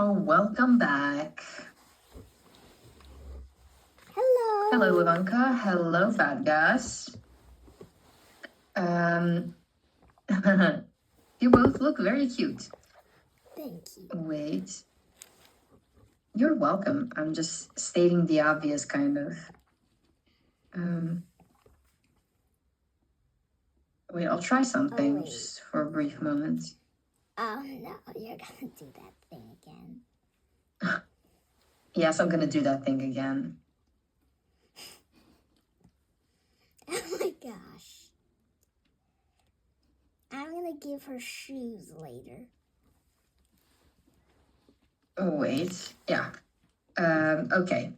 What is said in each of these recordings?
Oh, welcome back. Hello. Hello, Ivanka. Hello, Fat Gus. Um, you both look very cute. Thank you. Wait. You're welcome. I'm just stating the obvious, kind of. Wait, I'll try something wait. just for a brief moment. Oh no, you're gonna do that thing again. Yes, I'm gonna do that thing again. Oh my gosh. I'm gonna give her shoes later. Oh, wait. Yeah. Okay.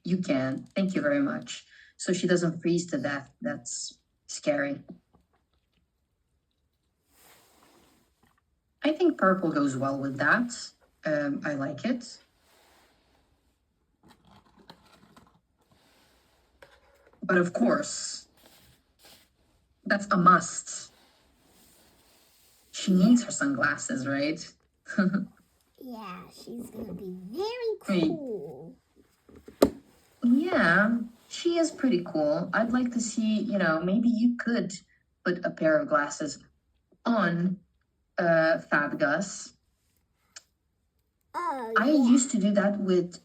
You can. Thank you very much. So she doesn't freeze to death. That's scary. I think purple goes well with that. I like it. But of course, that's a must. She needs her sunglasses, right? Yeah, she's gonna be very cool. Yeah, she is pretty cool. I'd like to see, maybe you could put a pair of glasses on Fat Gus. Oh, I yeah. used to do that with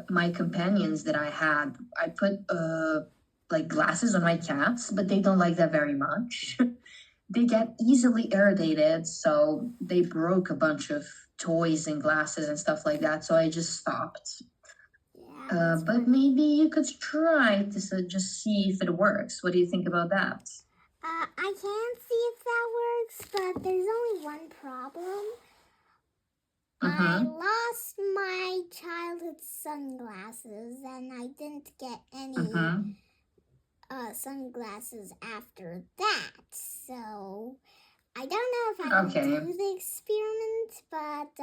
my companions that I had. I put like glasses on my cats, but they don't like that very much. They get easily irritated, so they broke a bunch of toys and glasses and stuff like that. So I just stopped. Yeah, But maybe you could try to just see if it works. What do you think about that? I can see if that works, but there's only one problem. I lost my childhood sunglasses, and I didn't get any sunglasses after that. So I don't know if I can do the experiment, but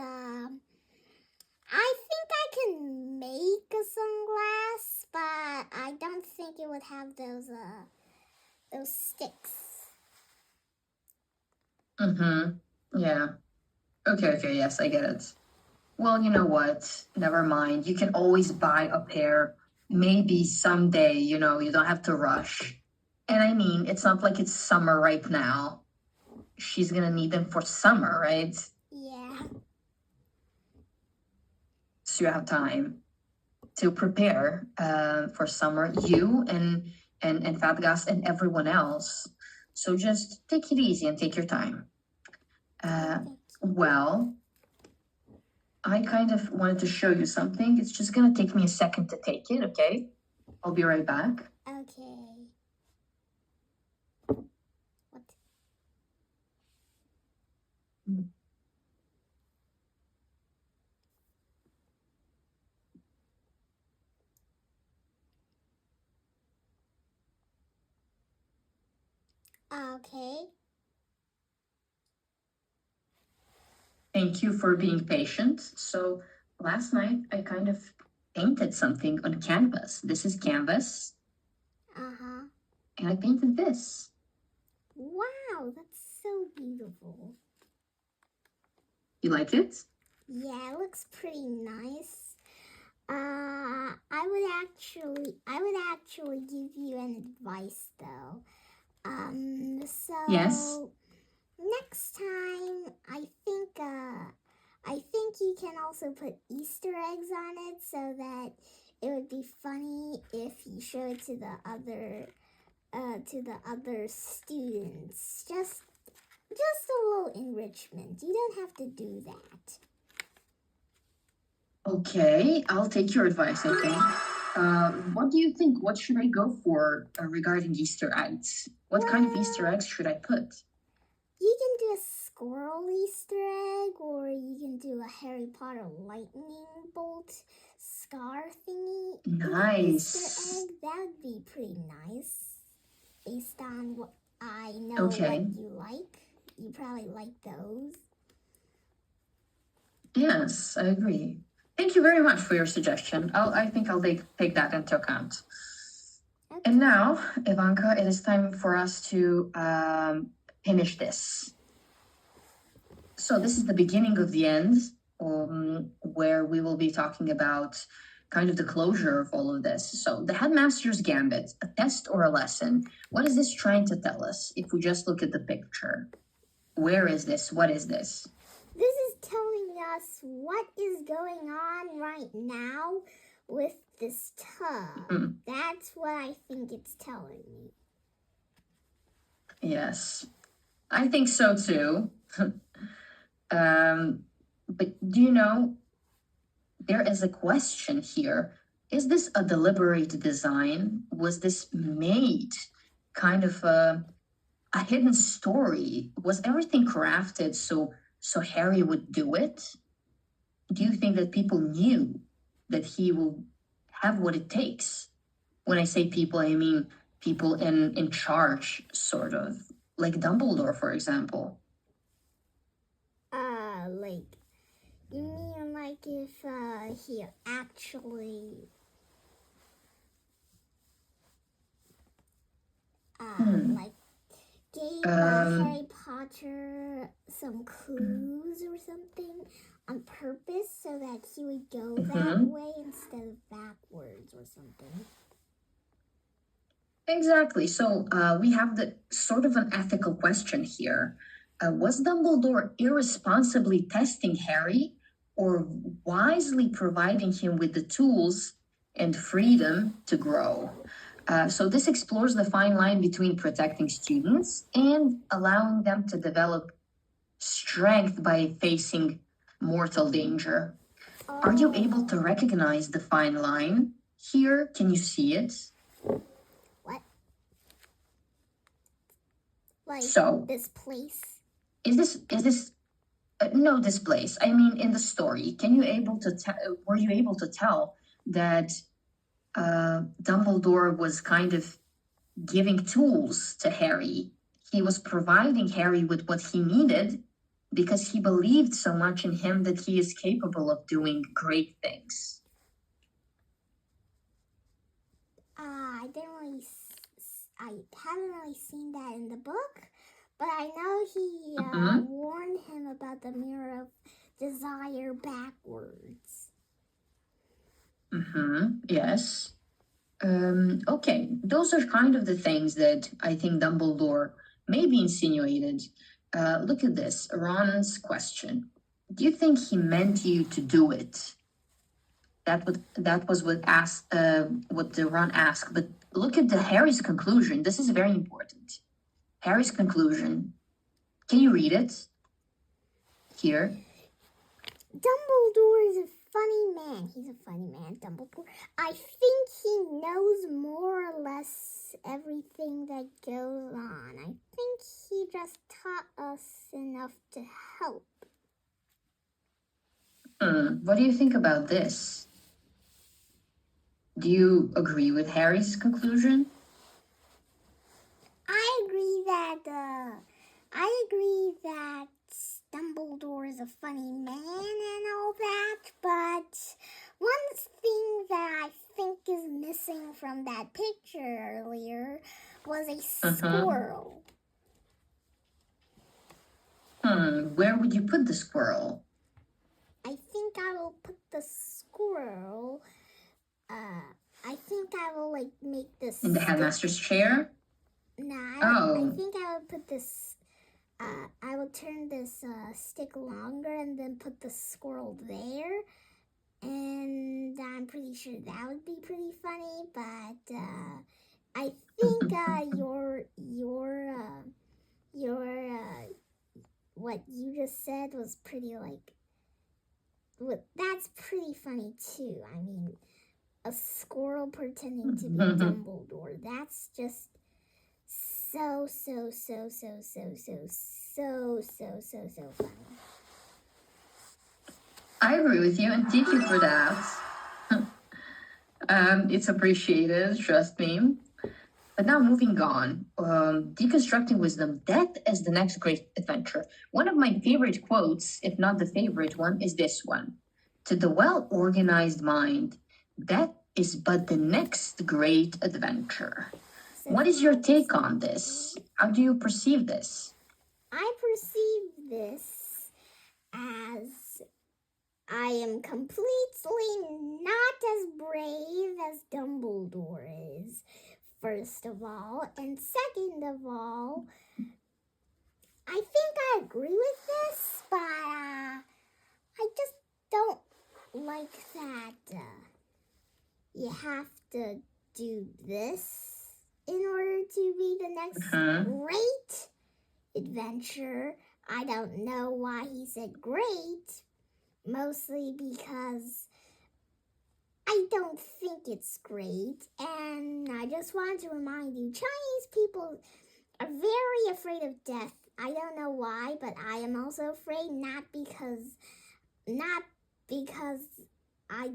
I think I can make a sunglass, but I don't think it would have those sticks. Yeah. Okay, yes, I get it. Well, you know what? Never mind. You can always buy a pair. Maybe someday, you don't have to rush. And I mean, it's not like it's summer right now. She's gonna need them for summer, right? Yeah. So you have time to prepare for summer, you and Fat Gas and everyone else. So just take it easy and take your time. Well, I kind of wanted to show you something. It's just gonna take me a second to take it, okay? I'll be right back. Okay. What? Okay. Thank you for being patient. So last night I kind of painted something on canvas. This is canvas. And I painted this. Wow, that's so beautiful. You like it? Yeah, it looks pretty nice. I would actually give you an advice though. Yes. Next time, I think you can also put Easter eggs on it so that it would be funny if you show it to the other students. Just a little enrichment. You don't have to do that. Okay, I'll take your advice, I think. What do you think? What should I go for regarding Easter eggs? What kind of Easter eggs should I put? You can do a squirrel Easter egg, or you can do a Harry Potter lightning bolt scar thingy. Nice. Easter egg. That would be pretty nice. Based on what I know what you like. You probably like those. Yes, I agree. Thank you very much for your suggestion. I think I'll take that into account. Okay. And now, Ivanka, it is time for us to finish this. So this is the beginning of the end. where we will be talking about kind of the closure of all of this. So the Headmaster's Gambit, a test or a lesson? What is this trying to tell us if we just look at the picture? Where is this? What is this? This is telling us what is going on right now with this tub. Mm-hmm. That's what I think it's telling me. Yes, I think so too. But do you know, there is a question here. Is this a deliberate design? Was this made kind of a hidden story? Was everything crafted so Harry would do it? Do you think that people knew that he will have what it takes? When I say people, I mean people in charge, sort of. Like Dumbledore, for example. Like, you mean like if he actually like gave Harry Potter some clues or something on purpose so that he would go that way instead of backwards or something? Exactly. So we have the sort of an ethical question here. Was Dumbledore irresponsibly testing Harry or wisely providing him with the tools and freedom to grow? So this explores the fine line between protecting students and allowing them to develop strength by facing mortal danger. Are you able to recognize the fine line here? Can you see it? What? Like so, this place? Is this no, this place? I mean, in the story, were you able to tell that Dumbledore was kind of giving tools to Harry? He was providing Harry with what he needed because he believed so much in him that he is capable of doing great things. I haven't really seen that in the book, but I know he warned him about the Mirror of Desire backwards. Yes. Okay, those are kind of the things that I think Dumbledore maybe insinuated. Look at this, Ron's question. Do you think he meant you to do it? That was what Ron asked. But look at Harry's conclusion. This is very important. Harry's conclusion. Can you read it? Here. Dumbledore is a funny man. He's a funny man, Dumbledore. I think he knows more or less everything that goes on. I think he just taught us enough to help. What do you think about this? Do you agree with Harry's conclusion? I agree that Dumbledore is a funny man and all that, but one thing that I think is missing from that picture earlier was a squirrel. Where would you put the squirrel? I think I will put the squirrel, I think I will make this... In the headmaster's chair? I think I would put this, I will turn this stick longer and then put the squirrel there. And I'm pretty sure that would be pretty funny, but I think what you just said was pretty that's pretty funny too. I mean, a squirrel pretending to be Dumbledore. That's just so funny. I agree with you, and thank you for that. It's appreciated, trust me. But now moving on, deconstructing wisdom, death is the next great adventure. One of my favorite quotes, if not the favorite one, is this one. To the well-organized mind, death is but the next great adventure. What is your take on this? How do you perceive this? I perceive this as I am completely not as brave as Dumbledore is, first of all. And second of all, I think I agree with this, but I just don't like that you have to do this in order to be the next great adventure. I don't know why he said great, mostly because I don't think it's great. And I just want to remind you, Chinese people are very afraid of death. I don't know why, but I am also afraid, not because I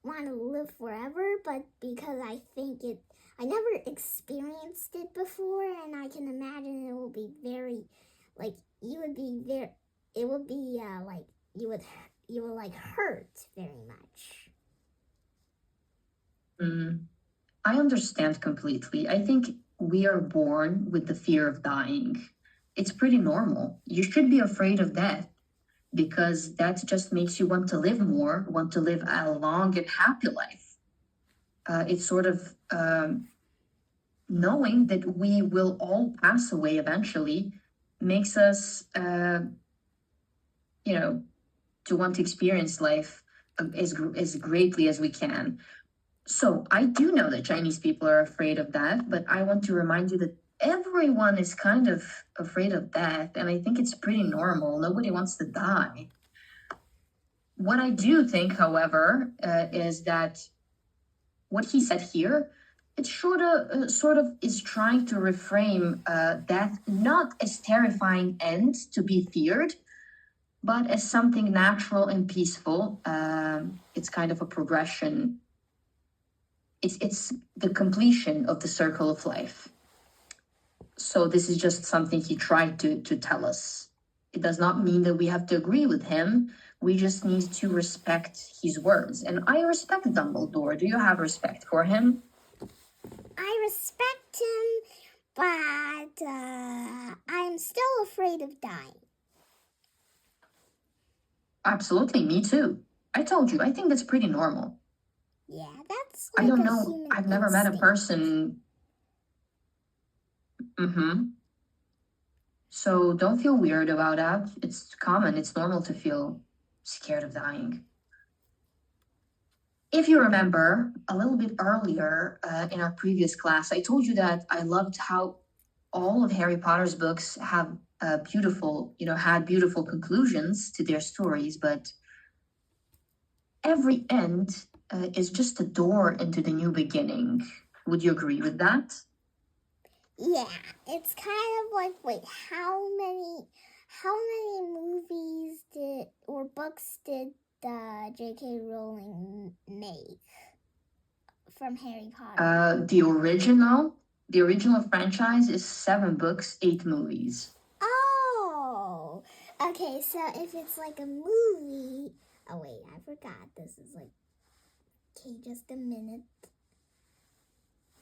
want to live forever, but because I think I never experienced it before, and I can imagine it will be very, like, you would be very, it would be like you will like hurt very much. I understand completely. I think we are born with the fear of dying. It's pretty normal. You should be afraid of death because that just makes you want to live more, want to live a long and happy life. It's sort of knowing that we will all pass away eventually makes us, to want to experience life as greatly as we can. So I do know that Chinese people are afraid of that, but I want to remind you that everyone is kind of afraid of death, and I think it's pretty normal. Nobody wants to die. What I do think, however, is that what he said here, it sort of is trying to reframe death not as terrifying end to be feared, but as something natural and peaceful. It's kind of a progression. It's the completion of the circle of life. So this is just something he tried to tell us. It does not mean that we have to agree with him. We just need to respect his words. And I respect Dumbledore. Do you have respect for him? I respect him, but I'm still afraid of dying. Absolutely, me too. I told you, I think that's pretty normal. Yeah, that's like I don't know. I've never met a person. So don't feel weird about that. It's common. It's normal to feel scared of dying. If you remember a little bit earlier in our previous class, I told you that I loved how all of Harry Potter's books have had beautiful conclusions to their stories, but every end is just a door into the new beginning. Would you agree with that? Yeah, it's kind of like, wait, how many movies or books did J.K. Rowling make from Harry Potter? The original franchise is 7 books, 8 movies. Oh, okay. So if it's like a movie, oh wait, I forgot. This is like, okay, just a minute.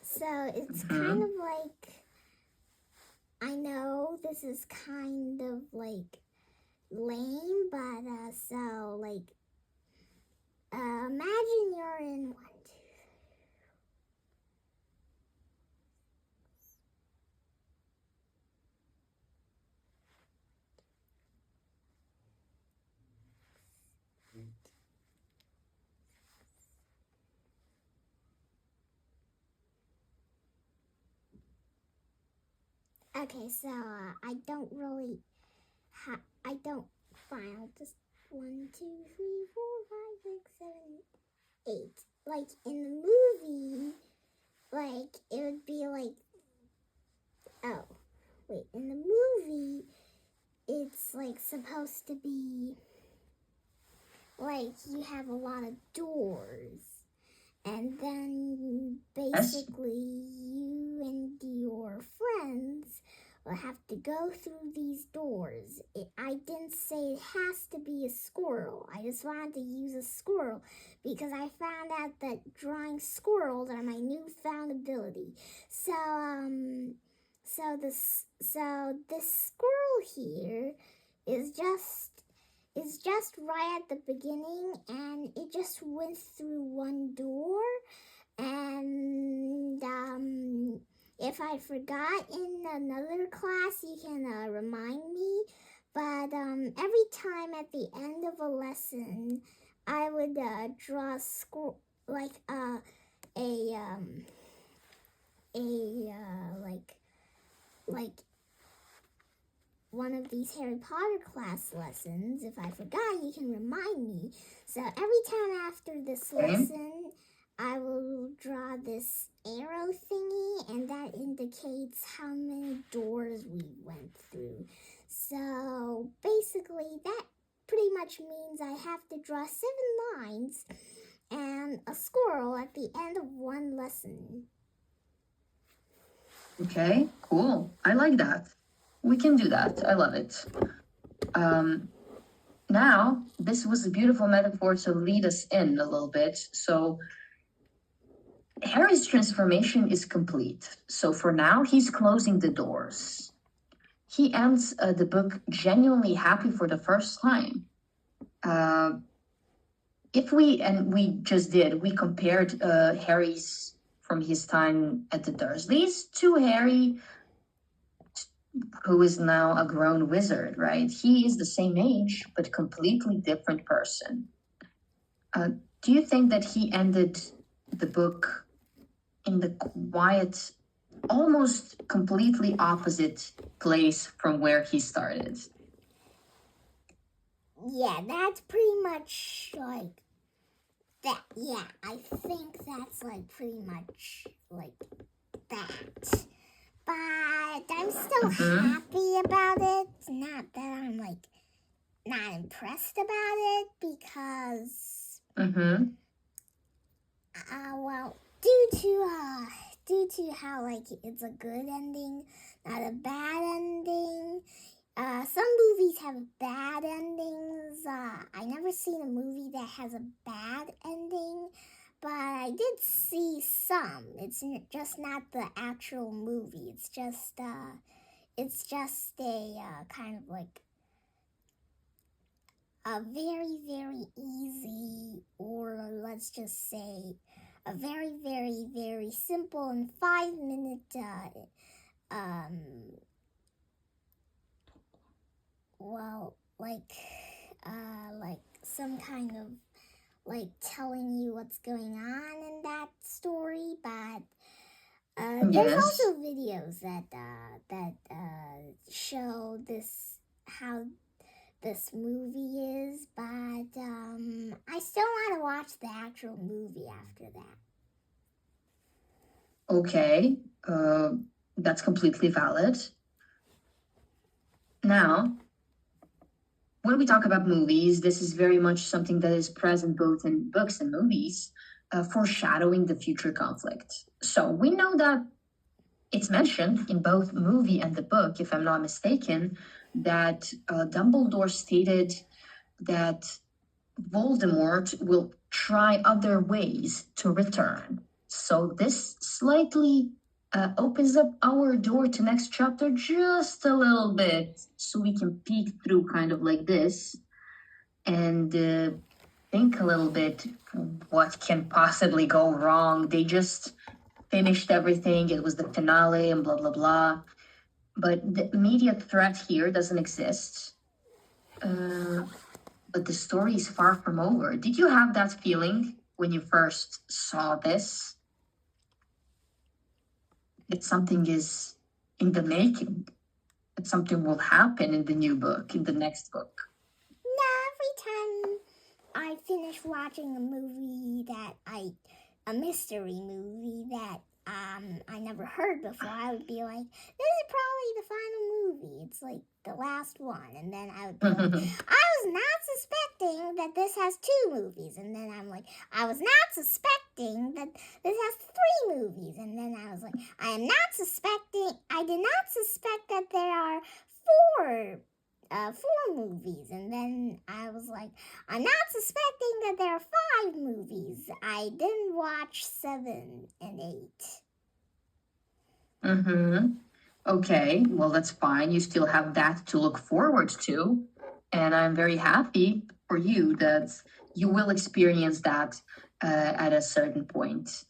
So it's kind of like, I know this is kind of like lame, but so like, imagine you're in 1, 2, 3. Okay, so I don't really fine. I'll just 1, 2, 3, 4, 5, 6, 7, 8. Like in the movie, like it would be like, oh, wait, in the movie, it's like supposed to be like you have a lot of doors, and then basically you and your friends will have to go through these doors. I didn't say it has to be a squirrel. I just wanted to use a squirrel because I found out that drawing squirrels are my newfound ability. So this squirrel here is just is just right at the beginning, and it just went through one door. And if I forgot in another class, you can remind me. But every time at the end of a lesson, I would draw a score, like like one of these Harry Potter class lessons. If I forgot, you can remind me. So every time after this lesson, I will draw this arrow thingy, and that indicates how many doors we went through. So basically, that pretty much means I have to draw 7 lines and a squirrel at the end of one lesson. Okay, cool. I like that. We can do that. I love it. Now, this was a beautiful metaphor to lead us in a little bit. So Harry's transformation is complete. So for now, he's closing the doors. He ends the book genuinely happy for the first time. We compared Harry's from his time at the Dursleys to Harry, who is now a grown wizard, right? He is the same age, but completely different person. Do you think that he ended the book in the quiet, almost completely opposite place from where he started? Yeah, that's pretty much like that. Yeah, I think that's like pretty much like that. But I'm still happy about it. Not that I'm like not impressed about it, because well, due to how like it's a good ending, not a bad ending. Some movies have bad endings. I never seen a movie that has a bad ending, but I did see some. It's just not the actual movie. It's just a kind of like a very, very easy, or let's just say a very, very, very simple and 5-minute like some kind of like telling you what's going on in that story. But there's also videos that show this, how this movie is, but I still want to watch the actual movie after that. Okay, that's completely valid. Now, when we talk about movies, this is very much something that is present both in books and movies, foreshadowing the future conflict. So we know that it's mentioned in both movie and the book, if I'm not mistaken, that Dumbledore stated that Voldemort will try other ways to return. So this slightly opens up our door to next chapter just a little bit, so we can peek through kind of like this and think a little bit what can possibly go wrong. They just finished everything. It was the finale and blah, blah, blah. But the immediate threat here doesn't exist. But the story is far from over. Did you have that feeling when you first saw this? That something is in the making, that something will happen in the new book, in the next book? No, every time I finish watching a mystery movie that I never heard before, I would be like, this is probably the final movie. It's like the last one. And then I would be like, I was not suspecting that this has 2 movies. And then I'm like, I was not suspecting that this has 3 movies. And then I was like, I did not suspect that there are 4 movies. And then I was like, I'm not suspecting that there are 5 movies. I didn't watch 7 and 8. Okay, well, that's fine. You still have that to look forward to. And I'm very happy for you that you will experience that at a certain point.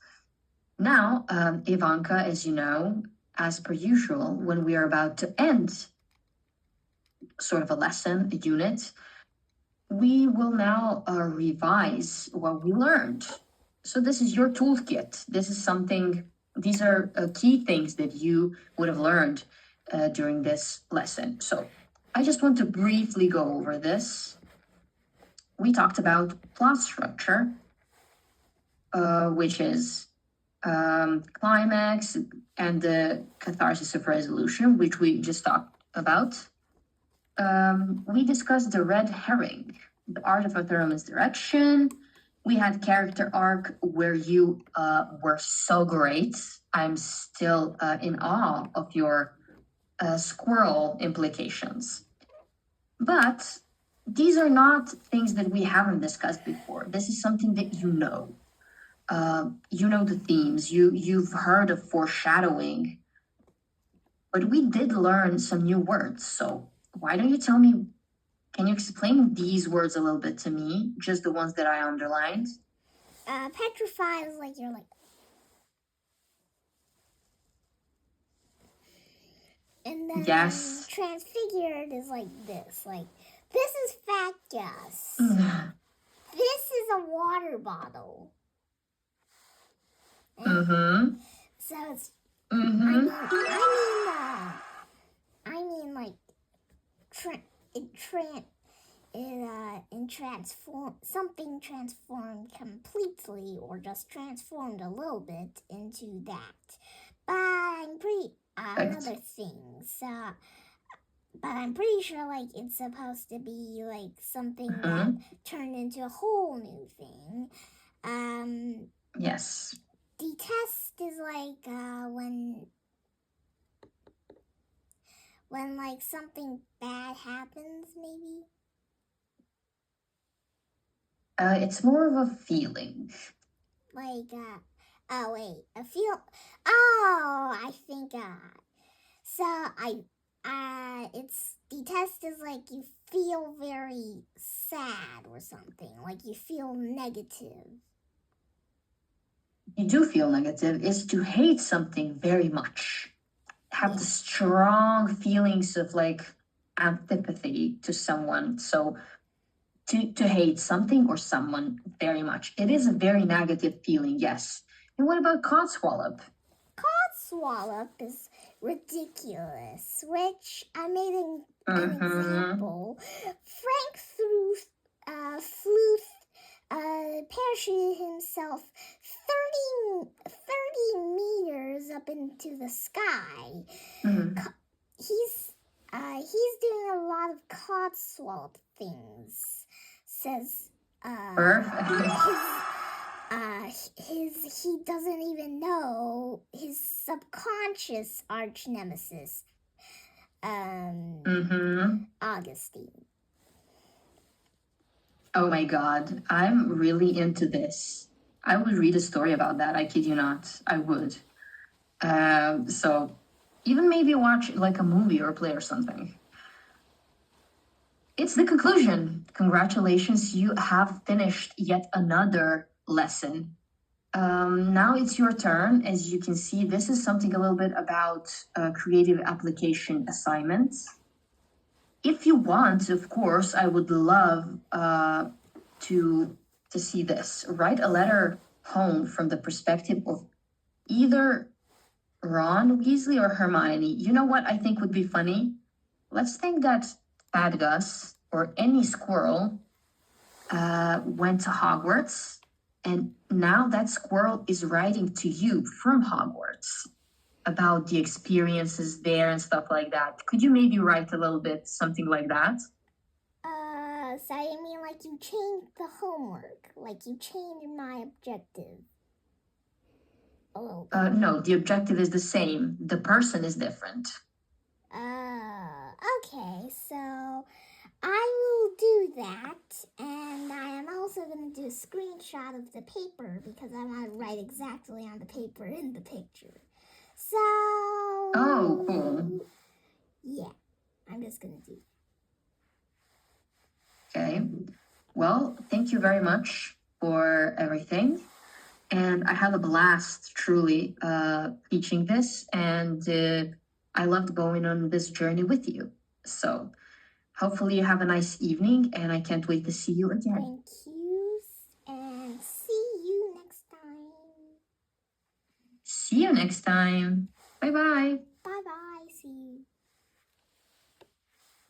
Now, Ivanka, as you know, as per usual, when we are about to end sort of a lesson, a unit, we will now revise what we learned. So this is your toolkit. This is something, these are key things that you would have learned during this lesson. So I just want to briefly go over this. We talked about plot structure, which is climax and the catharsis of resolution, which we just talked about. We discussed the red herring, the art of author misdirection. We had character arc where you were so great. I'm still in awe of your squirrel implications. But these are not things that we haven't discussed before. This is something that you know. You know the themes. You've heard of foreshadowing. But we did learn some new words. So why don't you tell me, can you explain these words a little bit to me? Just the ones that I underlined. Petrified is like you're like. And then yes. Transfigured is like this. Like, this is fat gas. This is a water bottle. Mm-hmm. So it's. Mm-hmm. I mean, like, something transformed completely or just transformed a little bit into that. But I'm pretty another thing. So, but I'm pretty sure like it's supposed to be like something that turned into a whole new thing. Yes. Detest is like when like something bad happens, maybe. It's more of a feeling. Like oh wait, a feel. Oh, I think so it's detest is like you feel very sad or something. Like you feel negative. You do feel negative is to hate something very much. Have the strong feelings of like antipathy to someone. So to hate something or someone very much. It is a very negative feeling, yes. And what about codswallop? Codswallop is ridiculous, which I made an example. Frank parachuted himself 30 meters up into the sky. He's doing a lot of codswallop things, says he doesn't even know his subconscious arch nemesis, Augustine. Oh my god, I'm really into this. I would read a story about that, I kid you not. I would. So even maybe watch like a movie or play or something. It's the conclusion. Congratulations, you have finished yet another lesson. Now it's your turn. As you can see, this is something a little bit about creative application assignments. If you want, of course, I would love to see this. Write a letter home from the perspective of either Ron Weasley or Hermione. You know what I think would be funny? Let's think that Fat Gus or any squirrel went to Hogwarts, and now that squirrel is writing to you from Hogwarts about the experiences there and stuff like that. Could you maybe write a little bit something like that? So you mean like you changed the homework, like you changed my objective? No, the objective is the same. The person is different. Okay, so I will do that, and I am also going to do a screenshot of the paper because I want to write exactly on the paper in the picture. So... Oh, cool. Yeah, I'm just going to do that. Okay. Well, thank you very much for everything. And I had a blast truly teaching this, and I loved going on this journey with you. So hopefully you have a nice evening, and I can't wait to see you again. Thank you, and see you next time. See you next time. Bye bye. Bye bye. See you.